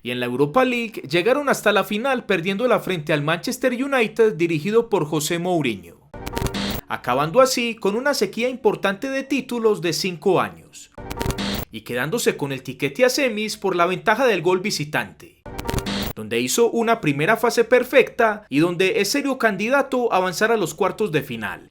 Y en la Europa League llegaron hasta la final perdiéndola frente al Manchester United dirigido por José Mourinho, acabando así con una sequía importante de títulos de 5 años y quedándose con el tiquete a semis por la ventaja del gol visitante, donde hizo una primera fase perfecta y donde es serio candidato a avanzar a los cuartos de final.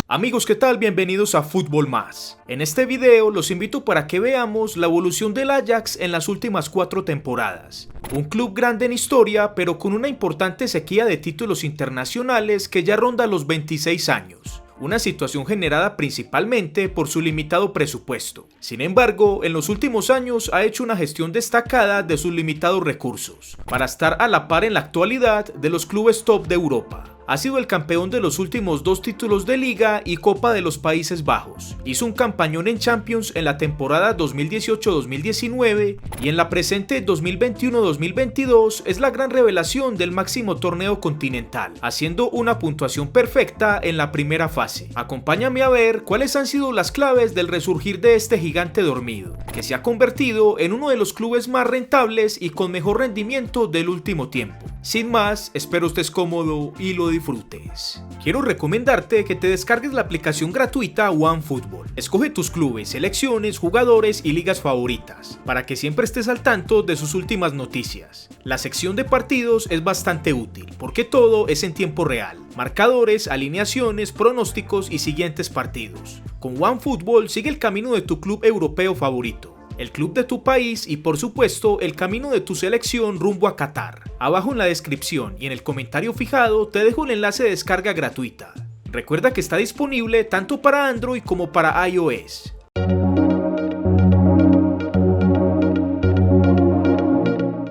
Amigos, ¿qué tal? Bienvenidos a Fútbol Más. En este video los invito para que veamos la evolución del Ajax en las últimas 4 temporadas. Un club grande en historia, pero con una importante sequía de títulos internacionales que ya ronda los 26 años. Una situación generada principalmente por su limitado presupuesto. Sin embargo, en los últimos años ha hecho una gestión destacada de sus limitados recursos, para estar a la par en la actualidad de los clubes top de Europa. Ha sido el campeón de los últimos 2 títulos de Liga y Copa de los Países Bajos. Hizo un campañón en Champions en la temporada 2018-2019 y en la presente 2021-2022 es la gran revelación del máximo torneo continental, haciendo una puntuación perfecta en la primera fase. Acompáñame a ver cuáles han sido las claves del resurgir de este gigante dormido, que se ha convertido en uno de los clubes más rentables y con mejor rendimiento del último tiempo. Sin más, espero estés cómodo y lo disfrutes. Quiero recomendarte que te descargues la aplicación gratuita OneFootball. Escoge tus clubes, selecciones, jugadores y ligas favoritas, para que siempre estés al tanto de sus últimas noticias. La sección de partidos es bastante útil, porque todo es en tiempo real. Marcadores, alineaciones, pronósticos y siguientes partidos. Con OneFootball sigue el camino de tu club europeo favorito, el club de tu país y por supuesto el camino de tu selección rumbo a Qatar. Abajo en la descripción y en el comentario fijado te dejo el enlace de descarga gratuita. Recuerda que está disponible tanto para Android como para iOS.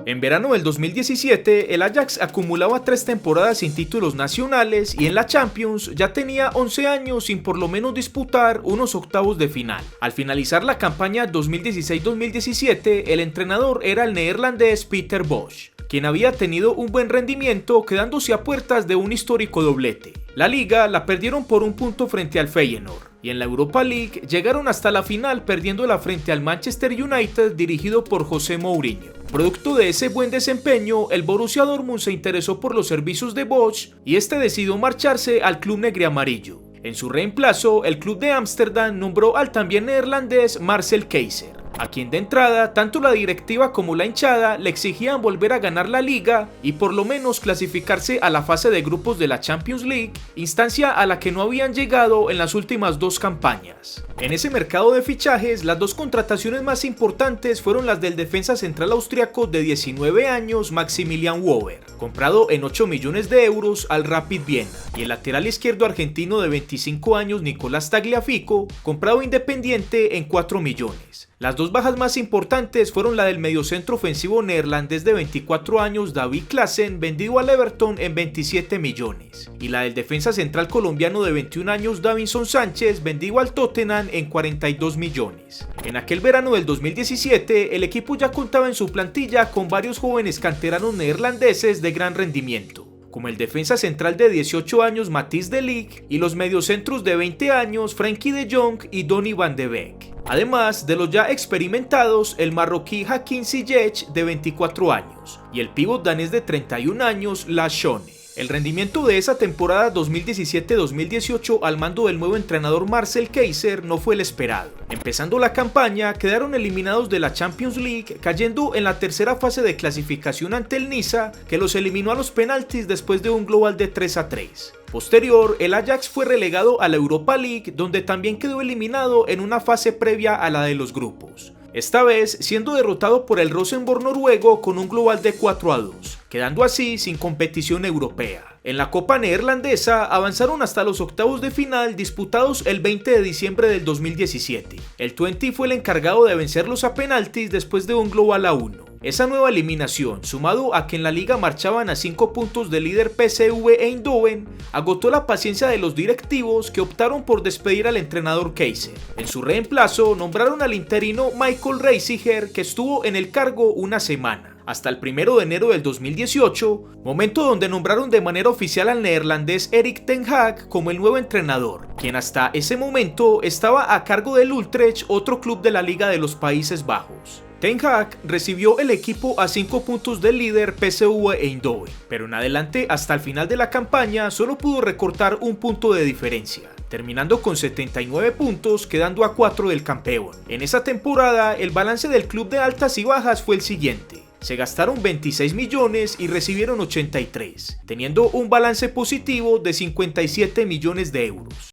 En verano del 2017, el Ajax acumulaba 3 temporadas sin títulos nacionales y en la Champions ya tenía 11 años sin por lo menos disputar unos octavos de final. Al finalizar la campaña 2016-2017, el entrenador era el neerlandés Peter Bosz, quien había tenido un buen rendimiento quedándose a puertas de un histórico doblete. La liga la perdieron por 1 punto frente al Feyenoord y en la Europa League llegaron hasta la final perdiéndola frente al Manchester United dirigido por José Mourinho. Producto de ese buen desempeño, el Borussia Dortmund se interesó por los servicios de Bosz y este decidió marcharse al club negriamarillo. En su reemplazo, el club de Ámsterdam nombró al también neerlandés Marcel Keizer, a quien de entrada tanto la directiva como la hinchada le exigían volver a ganar la liga y por lo menos clasificarse a la fase de grupos de la Champions League, instancia a la que no habían llegado en las últimas 2 campañas. En ese mercado de fichajes, las 2 contrataciones más importantes fueron las del defensa central austriaco de 19 años Maximilian Wöber, comprado en 8 millones de euros al Rapid Viena, y el lateral izquierdo argentino de 25 años Nicolás Tagliafico, comprado independiente en 4 millones. Las 2 bajas más importantes fueron la del mediocentro ofensivo neerlandés de 24 años David Klaassen, vendido al Everton en 27 millones, y la del defensa central colombiano de 21 años Davinson Sánchez, vendido al Tottenham en 42 millones. En aquel verano del 2017, el equipo ya contaba en su plantilla con varios jóvenes canteranos neerlandeses de gran rendimiento, como el defensa central de 18 años Matthijs de Ligt y los mediocentros de 20 años Frenkie de Jong y Donny van de Beek. Además de los ya experimentados, el marroquí Hakim Ziyech de 24 años y el pívot danés de 31 años Lars Schöne. El rendimiento de esa temporada 2017-2018 al mando del nuevo entrenador Marcel Keizer no fue el esperado. Empezando la campaña, quedaron eliminados de la Champions League, cayendo en la tercera fase de clasificación ante el Niza, que los eliminó a los penaltis después de un global de 3-3. Posterior, el Ajax fue relegado a la Europa League, donde también quedó eliminado en una fase previa a la de los grupos. Esta vez siendo derrotado por el Rosenborg noruego con un global de 4-2, quedando así sin competición europea. En la Copa Neerlandesa avanzaron hasta los octavos de final disputados el 20 de diciembre del 2017. El Twente fue el encargado de vencerlos a penaltis después de un global a 1. Esa nueva eliminación, sumado a que en la liga marchaban a 5 puntos del líder PSV Eindhoven, agotó la paciencia de los directivos que optaron por despedir al entrenador Keizer. En su reemplazo nombraron al interino Michael Reiziger, que estuvo en el cargo una semana, hasta el 1 de enero del 2018, momento donde nombraron de manera oficial al neerlandés Erik ten Hag como el nuevo entrenador, quien hasta ese momento estaba a cargo del Utrecht, otro club de la Liga de los Países Bajos. Ten Hag recibió el equipo a 5 puntos del líder PSV Eindhoven, pero en adelante hasta el final de la campaña solo pudo recortar un punto de diferencia, terminando con 79 puntos, quedando a 4 del campeón. En esa temporada, el balance del club de altas y bajas fue el siguiente. Se gastaron 26 millones y recibieron 83, teniendo un balance positivo de 57 millones de euros.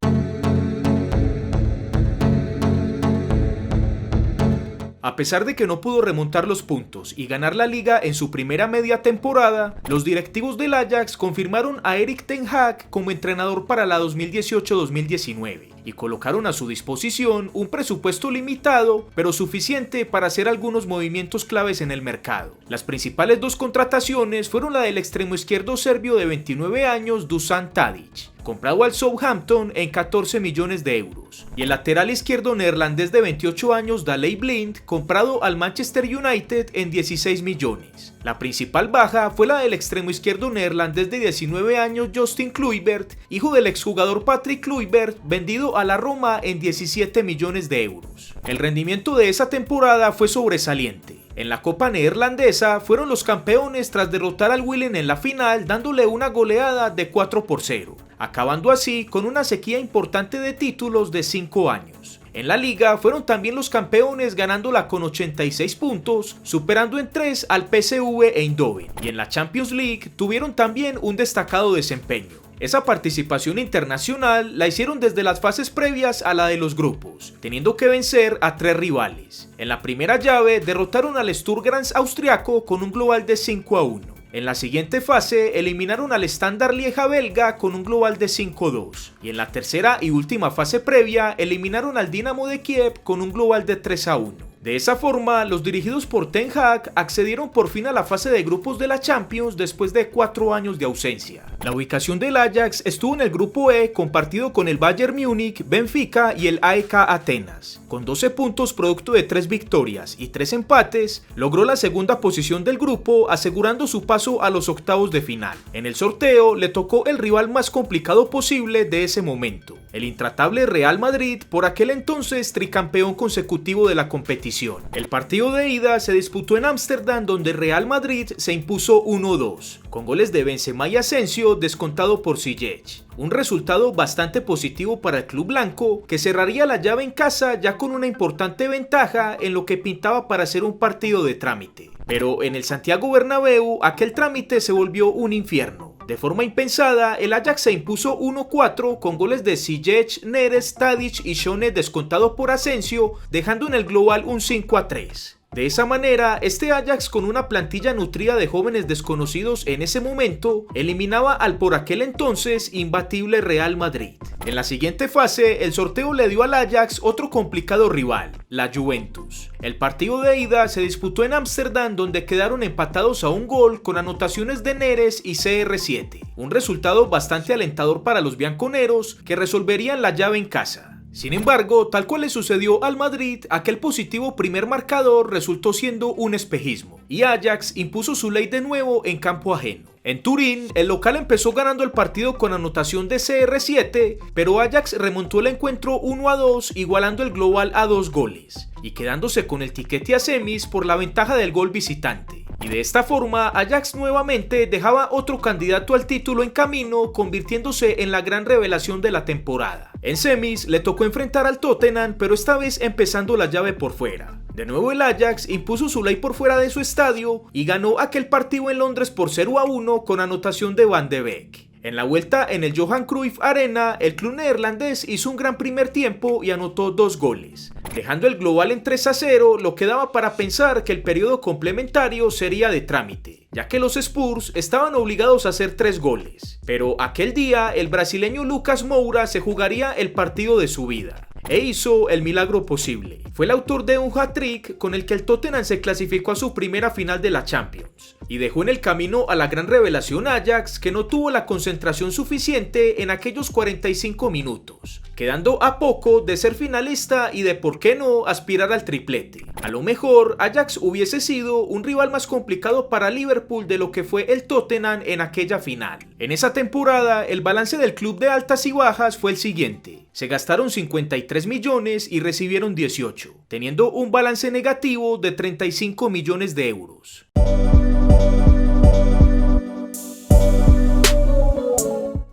A pesar de que no pudo remontar los puntos y ganar la liga en su primera media temporada, los directivos del Ajax confirmaron a Erik ten Hag como entrenador para la 2018-2019 y colocaron a su disposición un presupuesto limitado, pero suficiente para hacer algunos movimientos claves en el mercado. Las principales dos contrataciones fueron la del extremo izquierdo serbio de 29 años Dusan Tadic, comprado al Southampton en 14 millones de euros, y el lateral izquierdo neerlandés de 28 años Daley Blind, comprado al Manchester United en 16 millones. La principal baja fue la del extremo izquierdo neerlandés de 19 años Justin Kluivert, hijo del exjugador Patrick Kluivert, vendido a la Roma en 17 millones de euros. El rendimiento de esa temporada fue sobresaliente. En la Copa Neerlandesa fueron los campeones tras derrotar al Willem en la final, dándole una goleada de 4-0, acabando así con una sequía importante de títulos de 5 años. En la liga fueron también los campeones, ganándola con 86 puntos, superando en 3 al PSV Eindhoven, y en la Champions League tuvieron también un destacado desempeño. Esa participación internacional la hicieron desde las fases previas a la de los grupos, teniendo que vencer a 3 rivales. En la primera llave derrotaron al Sturm Graz austriaco con un global de 5-1. En la siguiente fase eliminaron al Standard Lieja belga con un global de 5-2. Y en la tercera y última fase previa eliminaron al Dinamo de Kiev con un global de 3-1. De esa forma, los dirigidos por Ten Hag accedieron por fin a la fase de grupos de la Champions después de 4 años de ausencia. La ubicación del Ajax estuvo en el grupo E, compartido con el Bayern Múnich, Benfica y el AEK Atenas. Con 12 puntos producto de 3 victorias y 3 empates, logró la segunda posición del grupo, asegurando su paso a los octavos de final. En el sorteo le tocó el rival más complicado posible de ese momento, el intratable Real Madrid, por aquel entonces tricampeón consecutivo de la competición. El partido de ida se disputó en Ámsterdam, donde Real Madrid se impuso 1-2, con goles de Benzema y Asensio, descontado por Ziyech. Un resultado bastante positivo para el club blanco, que cerraría la llave en casa ya con una importante ventaja en lo que pintaba para ser un partido de trámite. Pero en el Santiago Bernabéu aquel trámite se volvió un infierno. De forma impensada, el Ajax se impuso 1-4 con goles de Ziyech, Neres, Tadic y Schöne, descontado por Asensio, dejando en el global un 5-3. De esa manera, este Ajax, con una plantilla nutrida de jóvenes desconocidos en ese momento, eliminaba al por aquel entonces imbatible Real Madrid. En la siguiente fase, el sorteo le dio al Ajax otro complicado rival, la Juventus. El partido de ida se disputó en Ámsterdam, donde quedaron empatados a un gol con anotaciones de Neres y CR7. Un resultado bastante alentador para los bianconeros, que resolverían la llave en casa. Sin embargo, tal cual le sucedió al Madrid, aquel positivo primer marcador resultó siendo un espejismo, y Ajax impuso su ley de nuevo en campo ajeno. En Turín, el local empezó ganando el partido con anotación de CR7, pero Ajax remontó el encuentro 1-2, igualando el global a 2 goles, y quedándose con el tiquete a semis por la ventaja del gol visitante. Y de esta forma, Ajax nuevamente dejaba otro candidato al título en camino, convirtiéndose en la gran revelación de la temporada. En semis le tocó enfrentar al Tottenham, pero esta vez empezando la llave por fuera. De nuevo el Ajax impuso su ley por fuera de su estadio y ganó aquel partido en Londres por 0-1 con anotación de Van de Beek. En la vuelta en el Johan Cruyff Arena, el club neerlandés hizo un gran primer tiempo y anotó 2 goles, dejando el global en 3-0, lo que daba para pensar que el periodo complementario sería de trámite, ya que los Spurs estaban obligados a hacer 3 goles. Pero aquel día el brasileño Lucas Moura se jugaría el partido de su vida, e hizo el milagro posible. Fue el autor de un hat-trick con el que el Tottenham se clasificó a su primera final de la Champions. y dejó en el camino a la gran revelación Ajax, que no tuvo la concentración suficiente en aquellos 45 minutos, quedando a poco de ser finalista y de, por qué no, aspirar al triplete. A lo mejor Ajax hubiese sido un rival más complicado para Liverpool de lo que fue el Tottenham en aquella final. En esa temporada el balance del club de altas y bajas fue el siguiente: se gastaron 53 millones y recibieron 18, teniendo un balance negativo de 35 millones de euros.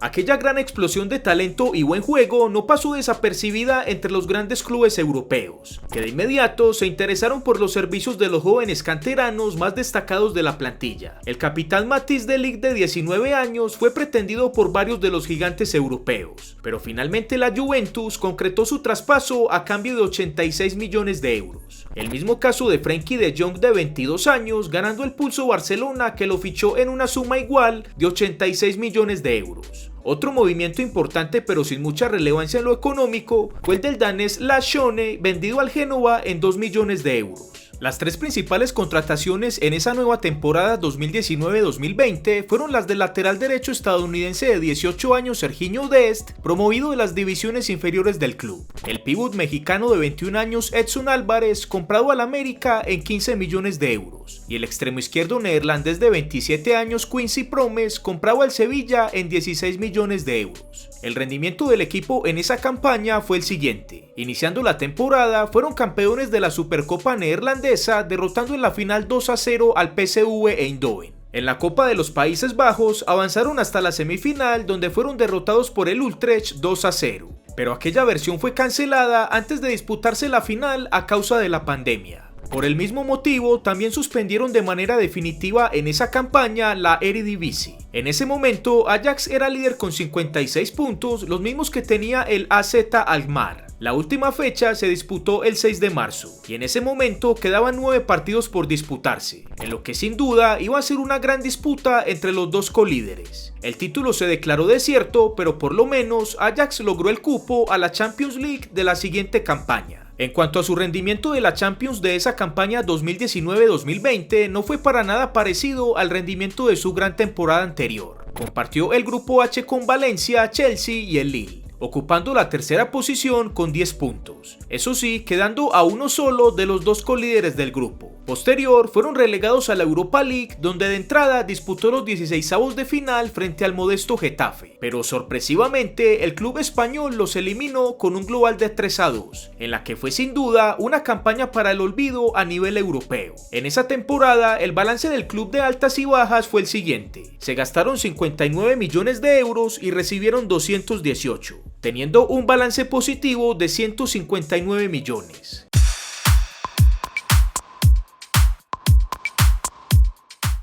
Aquella gran explosión de talento y buen juego no pasó desapercibida entre los grandes clubes europeos, que de inmediato se interesaron por los servicios de los jóvenes canteranos más destacados de la plantilla. El capitán Matthijs de Ligt, de 19 años, fue pretendido por varios de los gigantes europeos, pero finalmente la Juventus concretó su traspaso a cambio de 86 millones de euros. El mismo caso de Frenkie de Jong, de 22 años, ganando el pulso Barcelona, que lo fichó en una suma igual de 86 millones de euros. Otro movimiento importante, pero sin mucha relevancia en lo económico, fue el del danés Lars Schöne, vendido al Génova en 2 millones de euros. Las tres principales contrataciones en esa nueva temporada 2019-2020 fueron las del lateral derecho estadounidense de 18 años Sergiño Dest, promovido de las divisiones inferiores del club; el pívot mexicano de 21 años Edson Álvarez, comprado al América en 15 millones de euros; y el extremo izquierdo neerlandés de 27 años Quincy Promes, comprado al Sevilla en 16 millones de euros. El rendimiento del equipo en esa campaña fue el siguiente: iniciando la temporada fueron campeones de la Supercopa neerlandesa, derrotando en la final 2-0 al PSV Eindhoven. En la Copa de los Países Bajos avanzaron hasta la semifinal, donde fueron derrotados por el Utrecht 2-0, pero aquella versión fue cancelada antes de disputarse la final a causa de la pandemia. Por el mismo motivo, también suspendieron de manera definitiva en esa campaña la Eredivisie. En ese momento, Ajax era líder con 56 puntos, los mismos que tenía el AZ Alkmaar. La última fecha se disputó el 6 de marzo, y en ese momento quedaban 9 partidos por disputarse, en lo que sin duda iba a ser una gran disputa entre los dos colíderes. El título se declaró desierto, pero por lo menos Ajax logró el cupo a la Champions League de la siguiente campaña. En cuanto a su rendimiento de la Champions de esa campaña 2019-2020, no fue para nada parecido al rendimiento de su gran temporada anterior. Compartió el grupo H con Valencia, Chelsea y el Lille, ocupando la tercera posición con 10 puntos, eso sí, quedando a uno solo de los dos colíderes del grupo. Posterior fueron relegados a la Europa League, donde de entrada disputó los 16avos de final frente al modesto Getafe, pero sorpresivamente el club español los eliminó con un global de 3-2, en la que fue sin duda una campaña para el olvido a nivel europeo. En esa temporada el balance del club de altas y bajas fue el siguiente: se gastaron 59 millones de euros y recibieron 218, teniendo un balance positivo de 159 millones.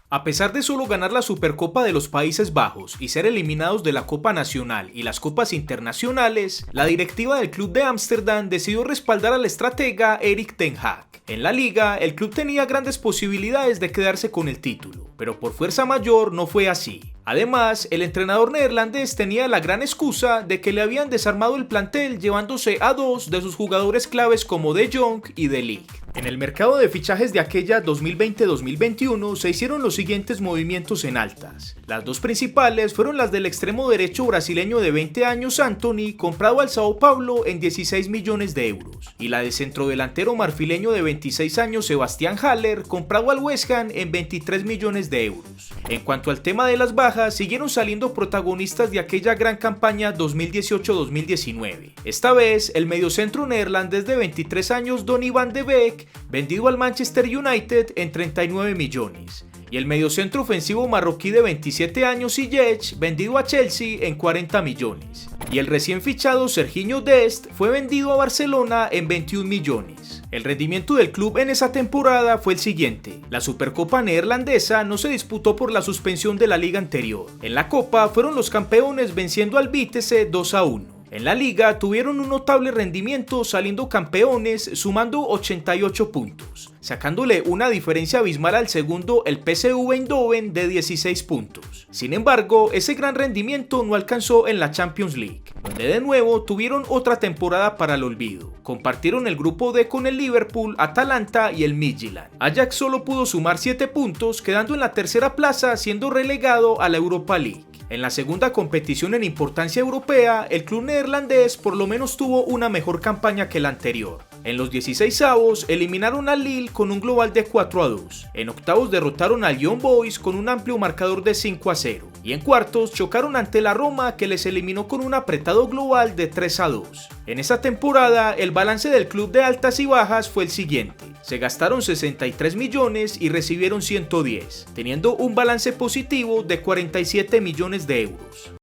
A pesar de solo ganar la Supercopa de los Países Bajos y ser eliminados de la Copa Nacional y las copas internacionales, la directiva del club de Ámsterdam decidió respaldar al estratega Erik ten Hag. En la liga, el club tenía grandes posibilidades de quedarse con el título, pero por fuerza mayor no fue así. Además, el entrenador neerlandés tenía la gran excusa de que le habían desarmado el plantel llevándose a 2 de sus jugadores claves como De Jong y De Ligt. En el mercado de fichajes de aquella 2020-2021 se hicieron los siguientes movimientos en altas. Las dos principales fueron las del extremo derecho brasileño de 20 años Antony, comprado al Sao Paulo en 16 millones de euros, y la de centrodelantero marfileño de 26 años Sebastián Haller, comprado al West Ham en 23 millones de euros. En cuanto al tema de las bajas, siguieron saliendo protagonistas de aquella gran campaña 2018-2019. Esta vez, el mediocentro neerlandés de 23 años Donny van de Beek, vendido al Manchester United en 39 millones. Y el mediocentro ofensivo marroquí de 27 años Ziyech, vendido a Chelsea en 40 millones. Y el recién fichado Sergiño Dest fue vendido a Barcelona en 21 millones. El rendimiento del club en esa temporada fue el siguiente: la Supercopa neerlandesa no se disputó por la suspensión de la liga anterior. En la Copa fueron los campeones venciendo al Vitesse 2-1. En la liga tuvieron un notable rendimiento saliendo campeones sumando 88 puntos, sacándole una diferencia abismal al segundo, el PSV Eindhoven, de 16 puntos. Sin embargo, ese gran rendimiento no alcanzó en la Champions League, donde de nuevo tuvieron otra temporada para el olvido. Compartieron el grupo D con el Liverpool, Atalanta y el Midtjylland. Ajax solo pudo sumar 7 puntos, quedando en la tercera plaza, siendo relegado a la Europa League. En la segunda competición en importancia europea, el club neerlandés por lo menos tuvo una mejor campaña que la anterior. En los 16avos eliminaron al Lille con un global de 4-2. En octavos derrotaron al Young Boys con un amplio marcador de 5-0. Y en cuartos chocaron ante la Roma, que les eliminó con un apretado global de 3-2. En esa temporada el balance del club de altas y bajas fue el siguiente. Se gastaron 63 millones y recibieron 110, teniendo un balance positivo de 47 millones de euros.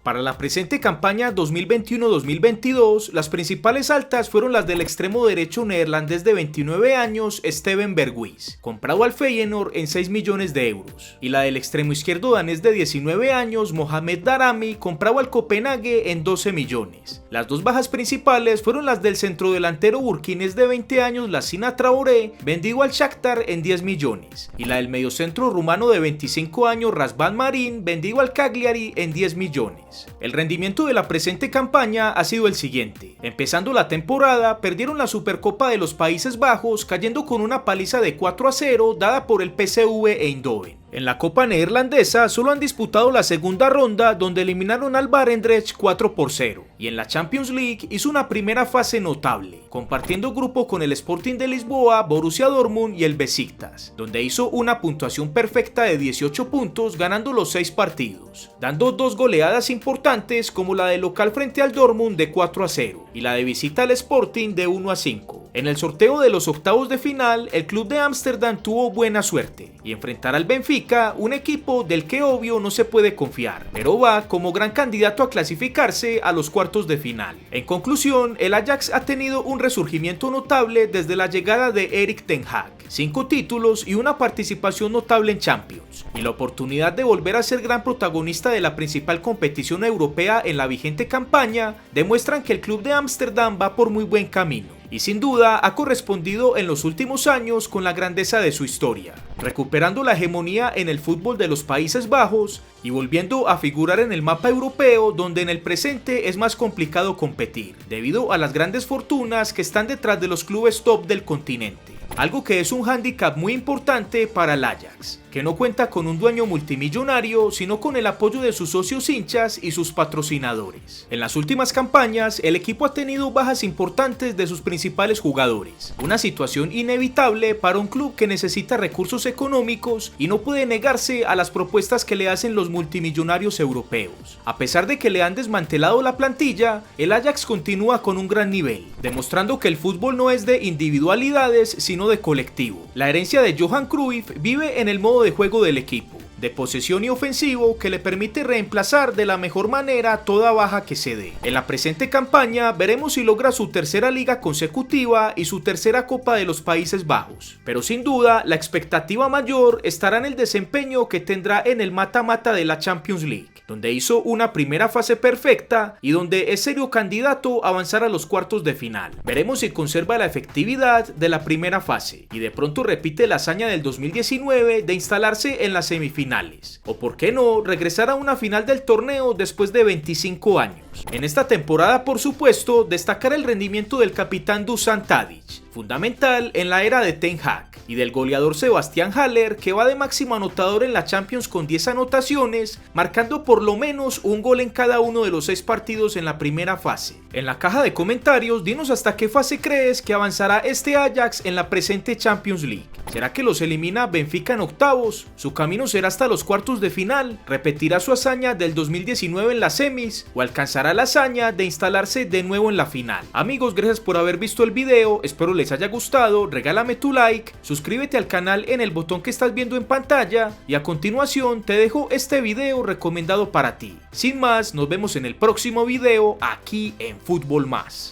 Para la presente campaña 2021-2022, las principales altas fueron las del extremo derecho neerlandés de 29 años, Steven Berghuis, comprado al Feyenoord en 6 millones de euros, y la del extremo izquierdo danés de 19 años, Mohamed Daramy, comprado al Copenhague en 12 millones. Las dos bajas principales fueron las del centrodelantero burkinés de 20 años, Lassina Traoré, vendido al Shakhtar en 10 millones, y la del mediocentro rumano de 25 años, Razvan Marin, vendido al Cagliari en 10 millones. El rendimiento de la presente campaña ha sido el siguiente. Empezando la temporada, perdieron la Supercopa de los Países Bajos, cayendo con una paliza de 4-0 dada por el PSV Eindhoven. En la Copa Neerlandesa solo han disputado la segunda ronda, donde eliminaron al Barendrecht 4-0, y en la Champions League hizo una primera fase notable, compartiendo grupo con el Sporting de Lisboa, Borussia Dortmund y el Besiktas, donde hizo una puntuación perfecta de 18 puntos, ganando los 6 partidos, dando 2 goleadas importantes, como la de local frente al Dortmund de 4-0 y la de visita al Sporting de 1-5. En el sorteo de los octavos de final, el club de Ámsterdam tuvo buena suerte y enfrentar al Benfica, un equipo del que obvio no se puede confiar, pero va como gran candidato a clasificarse a los cuartos de final. En conclusión, el Ajax ha tenido un resurgimiento notable desde la llegada de Erik ten Hag, 5 títulos y una participación notable en Champions, y la oportunidad de volver a ser gran protagonista de la principal competición europea en la vigente campaña demuestran que el club de Ámsterdam va por muy buen camino, y sin duda ha correspondido en los últimos años con la grandeza de su historia, recuperando la hegemonía en el fútbol de los Países Bajos y volviendo a figurar en el mapa europeo, donde en el presente es más complicado competir, debido a las grandes fortunas que están detrás de los clubes top del continente. Algo que es un hándicap muy importante para el Ajax, que no cuenta con un dueño multimillonario, sino con el apoyo de sus socios hinchas y sus patrocinadores. En las últimas campañas, el equipo ha tenido bajas importantes de sus principales jugadores, una situación inevitable para un club que necesita recursos económicos y no puede negarse a las propuestas que le hacen los multimillonarios europeos. A pesar de que le han desmantelado la plantilla, el Ajax continúa con un gran nivel, demostrando que el fútbol no es de individualidades, sino de colectivo. La herencia de Johan Cruyff vive en el modo de juego del equipo, de posesión y ofensivo, que le permite reemplazar de la mejor manera toda baja que se dé. En la presente campaña veremos si logra su tercera liga consecutiva y su tercera Copa de los Países Bajos, pero sin duda la expectativa mayor estará en el desempeño que tendrá en el mata-mata de la Champions League, donde hizo una primera fase perfecta y donde es serio candidato a avanzar a los cuartos de final. Veremos si conserva la efectividad de la primera fase y de pronto repite la hazaña del 2019 de instalarse en las semifinales, o por qué no regresar a una final del torneo después de 25 años. En esta temporada, por supuesto, destacar el rendimiento del capitán Dusan Tadic, fundamental en la era de Ten Hag, y del goleador Sebastian Haller, que va de máximo anotador en la Champions con 10 anotaciones, marcando por lo menos un gol en cada uno de los 6 partidos en la primera fase. En la caja de comentarios, dinos hasta qué fase crees que avanzará este Ajax en la presente Champions League. ¿Será que los elimina Benfica en octavos? ¿Su camino será hasta los cuartos de final? ¿Repetirá su hazaña del 2019 en las semis? ¿O alcanzará la hazaña de instalarse de nuevo en la final? Amigos, gracias por haber visto el video, espero les haya gustado, regálame tu like, suscríbete al canal en el botón que estás viendo en pantalla y a continuación te dejo este video recomendado para ti. Sin más, nos vemos en el próximo video aquí en Fútbol Más.